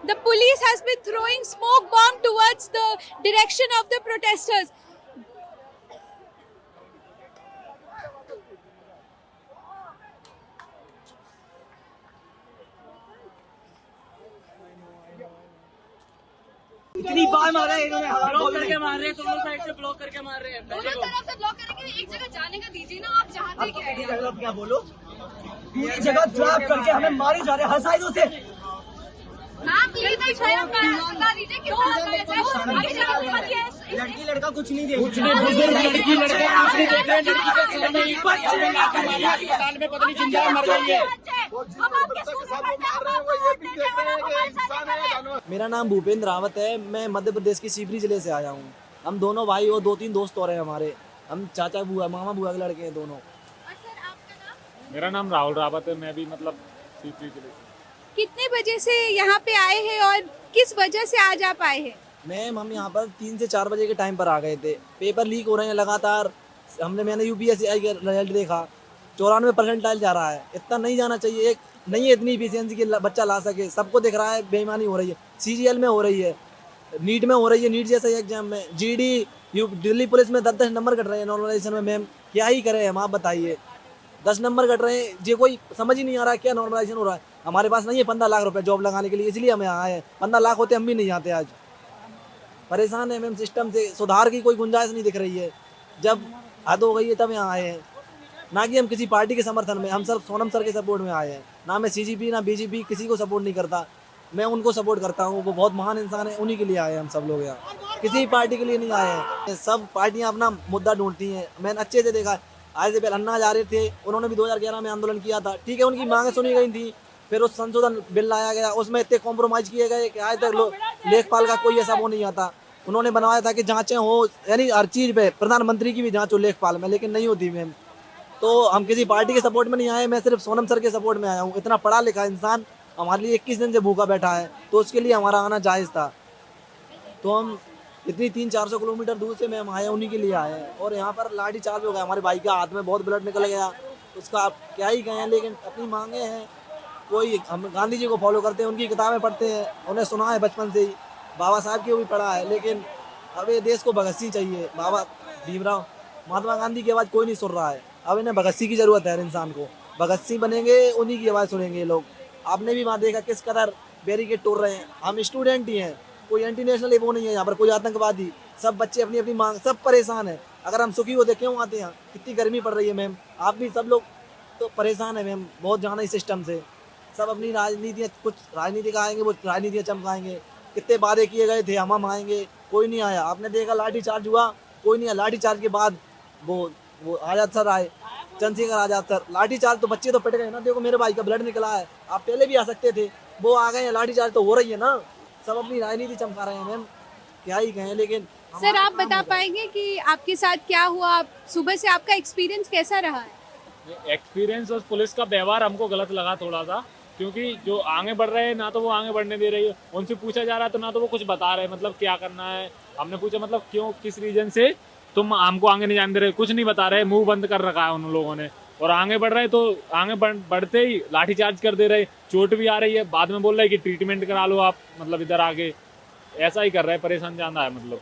The police has been throwing smoke bomb towards the direction of the protesters. इतनी बार मारा है इन्होंने, block करके मार रहे हैं, दोनों साइड से ब्लॉक करके मार रहे हैं। दोनों तरफ से ब्लॉक करेंगे, एक जगह जाने का दीजिए ना, आप जहाँ भी क्या बोलो, पूरी जगह ट्रैप करके हमें मारे जा रहे हैं हर साइडों से। लड़की लड़का कुछ नहीं देख, कुछ नहीं, बुजुर्ग लड़की लड़के आप नहीं देख रहे हैं। लड़की का सिर में एक बार अस्पताल में पता नहीं जिंदा मर गई है। मेरा नाम भूपेंद्र रावत है। मैं मध्य प्रदेश के शिवरी जिले से आया हूँ। हम दोनों भाई और 2-3 दोस्त और हैं हमारे। हम चाचा बुआ मामा बुआ के लड़के हैं दोनों। मेरा नाम राहुल रावत है। मैं भी मतलब शिवरी जिले से। कितने बजे से यहाँ पे आए हैं और किस वजह से आज आप आए हैं? हम यहाँ पर 3 से 4 बजे के टाइम पर आ गए थे। पेपर लीक हो रहे हैं लगातार। मैंने यूपीएससी का रिजल्ट देखा, 94% जा रहा है। इतना नहीं जाना चाहिए। एक नहीं है इतनी इफिशियंसी के बच्चा ला सके। सबको दिख रहा है बेईमानी हो रही है। CGL में हो रही है, नीट में हो रही है, नीट जैसा एग्जाम में। GD दिल्ली पुलिस में 10-10 नंबर कट रहे हैं नॉर्मलाइजेशन में। मैम क्या ही करें हम, आप बताइए। 10 नंबर कट रहे हैं, ये कोई समझ ही नहीं आ रहा क्या नॉर्मलाइजेशन हो रहा है। हमारे पास नहीं है 15 लाख रुपए जॉब लगाने के लिए, इसलिए हमें आए हैं। 15 लाख होते हम भी नहीं आते। आज परेशान है मैम, सिस्टम से सुधार की कोई गुंजाइश नहीं दिख रही है। जब हद हो गई है तब यहाँ आए हैं। ना कि हम किसी पार्टी के समर्थन में, हम सब सोनम सर के सपोर्ट में आए हैं। ना मैं CGP ना BJP किसी को सपोर्ट नहीं करता। मैं उनको सपोर्ट करता हूँ, वो बहुत महान इंसान है, उन्हीं के लिए आए हैं हम सब लोग यहाँ। किसी पार्टी के लिए नहीं आए हैं। सब पार्टियाँ अपना मुद्दा ढूंढती हैं। मैंने अच्छे से देखा, आज से पहले अन्ना हजारे थे, उन्होंने भी 2011 में आंदोलन किया था। ठीक है, उनकी मांगें सुनी गई थी। फिर उस संशोधन बिल लाया गया, उसमें इतने कॉम्प्रोमाइज किए गए कि आज तक लेखपाल का कोई ऐसा वो नहीं आता। उन्होंने बनवाया था कि जांचें हो, यानी हर चीज़ पे प्रधानमंत्री की भी जांच हो लेखपाल में, लेकिन नहीं होती मैम। तो हम किसी पार्टी के सपोर्ट में नहीं आए। मैं सिर्फ सोनम सर के सपोर्ट में आया हूँ। इतना पढ़ा लिखा इंसान हमारे लिए 21 दिन से भूखा बैठा है, तो उसके लिए हमारा आना जायज़ था। तो हम इतनी 300-400 किलोमीटर दूर से मैं हम आए, उन्हीं के लिए आए हैं। और यहाँ पर लाठी चार्ज हो गया, हमारे भाई के हाथ में बहुत ब्लड निकल गया। उसका आप क्या ही कहें, लेकिन अपनी मांगे हैं। कोई हम गांधी जी को फॉलो करते हैं, उनकी किताबें पढ़ते हैं, उन्हें सुना है बचपन से ही, बाबा साहब की भी पढ़ा है। लेकिन अब ये देश को भगत सिंह चाहिए। बाबा भीमराव महात्मा गांधी की आवाज़ कोई नहीं सुन रहा है। अब इन्हें भगत सिंह की ज़रूरत है। हर इंसान को भगत सिंह बनेंगे, उन्हीं की आवाज़ सुनेंगे ये लोग। आपने भी वहाँ देखा किस कदर बैरिकेड तोड़ रहे हैं। हम स्टूडेंट ही हैं, कोई एंटी नेशनल वो नहीं है यहाँ पर, कोई आतंकवादी। सब बच्चे अपनी अपनी मांग, सब परेशान है। अगर हम सुखी होते क्यों आते हैं? कितनी गर्मी पड़ रही है मैम, आप भी सब लोग तो परेशान है मैम बहुत ज़्यादा इस सिस्टम से। सब अपनी राजनीतियाँ, कुछ राजनीतिक आएंगे, वो राजनीतियाँ चमकाएंगे। कितने वादे किए गए थे हम आएंगे, कोई नहीं आया। आपने देखा लाठी चार्ज हुआ, कोई नहीं आया। लाठी चार्ज के बाद वो आज़ाद सर आए, चंद्रशेखर आज़ाद सर। लाठी चार्ज तो बच्चे तो पिट गए ना। देखो मेरे भाई का ब्लड निकला है, आप पहले भी आ सकते थे, वो आ गए हैं। लाठी चार्ज तो हो रही है ना। सब अपनी राजनीति चमका रहे हैं मैम, क्या ही कहें। लेकिन सर आप बता पाएंगे कि आपके साथ क्या हुआ? सुबह से आपका एक्सपीरियंस कैसा रहा है? एक्सपीरियंस और पुलिस का व्यवहार हमको गलत लगा थोड़ा सा, क्योंकि जो आगे बढ़ रहे हैं ना तो वो आगे बढ़ने दे रही है। उनसे पूछा जा रहा है तो ना तो वो कुछ बता रहे हैं, मतलब क्या करना है। हमने पूछा मतलब क्यों, किस रीजन से तुम हमको आगे नहीं जाने दे रहे, कुछ नहीं बता रहे। मुंह बंद कर रखा है उन लोगों ने। और आगे बढ़ रहे तो आगे बढ़ते ही लाठीचार्ज कर दे रहे। चोट भी आ रही है, बाद में बोल रहे कि ट्रीटमेंट करा लो आप, मतलब इधर आगे ऐसा ही कर रहे हैं। परेशान जाना है, मतलब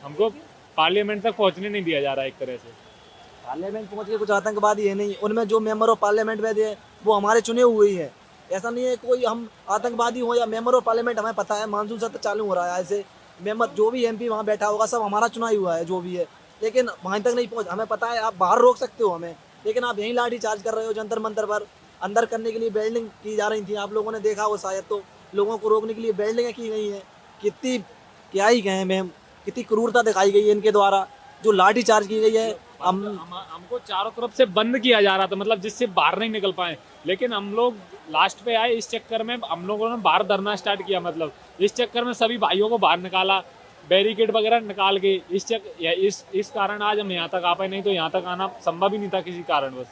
हमको पार्लियामेंट तक पहुंचने नहीं दिया जा रहा है एक तरह से। पार्लियामेंट पहुंच के कुछ आतंकवादी है नहीं, उनमें जो मेंबर ऑफ पार्लियामेंट बैठे हैं वो हमारे चुने हुए ही है। ऐसा नहीं है कोई हम आतंकवादी हो या मेंबर ऑफ पार्लियामेंट। हमें पता है मानसून सत्र चालू हो रहा है, ऐसे मेंबर जो भी MP वहाँ बैठा होगा सब हमारा चुना ही हुआ है जो भी है। लेकिन वहीं तक नहीं पहुँच। हमें पता है आप बाहर रोक सकते हो हमें, लेकिन आप यहीं लाठी चार्ज कर रहे हो। जंतर मंतर पर अंदर करने के लिए बिल्डिंग की जा रही थी, आप लोगों ने देखा हो शायद। तो लोगों को रोकने के लिए बिल्डिंगें की गई हैं। कितनी क्या ही कहें मैम, कितनी क्रूरता दिखाई गई है इनके द्वारा, जो लाठी चार्ज की गई है। हमको चारों तरफ से बंद किया जा रहा था, मतलब जिससे बाहर नहीं निकल पाए। लेकिन हम लोग लास्ट पे आए, इस चक्कर में हम लोगों ने बाहर धरना स्टार्ट किया। मतलब इस चक्कर में सभी भाइयों को बाहर निकाला, बैरिकेड वगैरह निकाल के। इस कारण आज हम यहाँ तक आ पाए, नहीं तो यहाँ तक आना संभव ही नहीं था किसी कारण। बस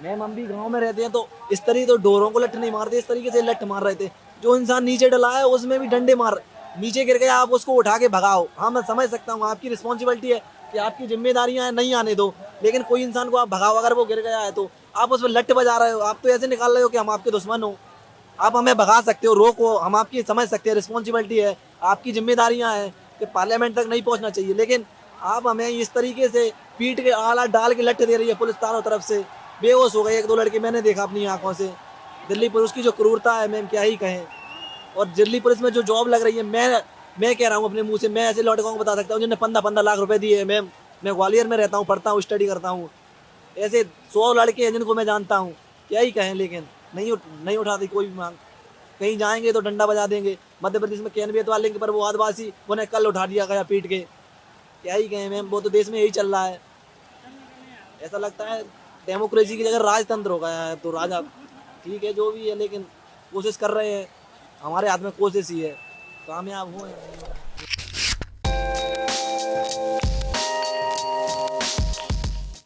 मैम हम भी गाँव में रहते हैं, तो इस तरीके तो डोरों को लठ नहीं मारते, इस तरीके से लठ मार रहे थे। जो इंसान नीचे डला है उसमें भी डंडे मार, नीचे गिर गया आप उसको उठा के भगाओ। हाँ मैं समझ सकता हूँ, आपकी रिस्पॉन्सिबिलिटी है कि आपकी जिम्मेदारियां हैं, नहीं आने दो। लेकिन कोई इंसान को आप भगाओ, अगर वो गिर गया है तो आप उस पर लट बजा रहे हो। आप तो ऐसे निकाल रहे हो कि हम आपके दुश्मन हो। आप हमें भगा सकते हो, रोको, हम आपकी समझ सकते हैं, रिस्पॉन्सिबिलिटी है, आपकी जिम्मेदारियां हैं कि पार्लियामेंट तक नहीं पहुंचना चाहिए, लेकिन आप हमें इस तरीके से पीट के आला डाल के लट्ठे दे रही है पुलिस चारों तरफ से। बेहोश हो गए 1-2 लड़के, मैंने देखा अपनी आंखों से। दिल्ली पुलिस की जो क्रूरता है मैम, क्या ही कहें। और दिल्ली पुलिस में जो जॉब लग रही है, मैं कह रहा हूँ अपने मुंह से, मैं ऐसे लड़कों को बता सकता हूँ जिन्हें 15-15 लाख रुपए दिए हैं मैम। मैं ग्वालियर में रहता हूँ, पढ़ता हूँ, स्टडी करता हूँ, ऐसे 100 लड़के हैं जिनको मैं जानता हूँ। क्या ही कहें, लेकिन नहीं उठाती कोई भी मांग। कहीं जाएंगे तो डंडा बजा देंगे। मध्य प्रदेश में कैनबियत वाले पर वो आदिवासी, उन्हें कल उठा दिया गया पीट के। क्या ही कहें मैम, वो तो देश में यही चल रहा है। ऐसा लगता है डेमोक्रेसी की जगह राजतंत्र हो गया है। तो राजा ठीक है जो भी है, लेकिन कोशिश कर रहे हैं, हमारे हाथ में कोशिश ही है, कामयाब हुए।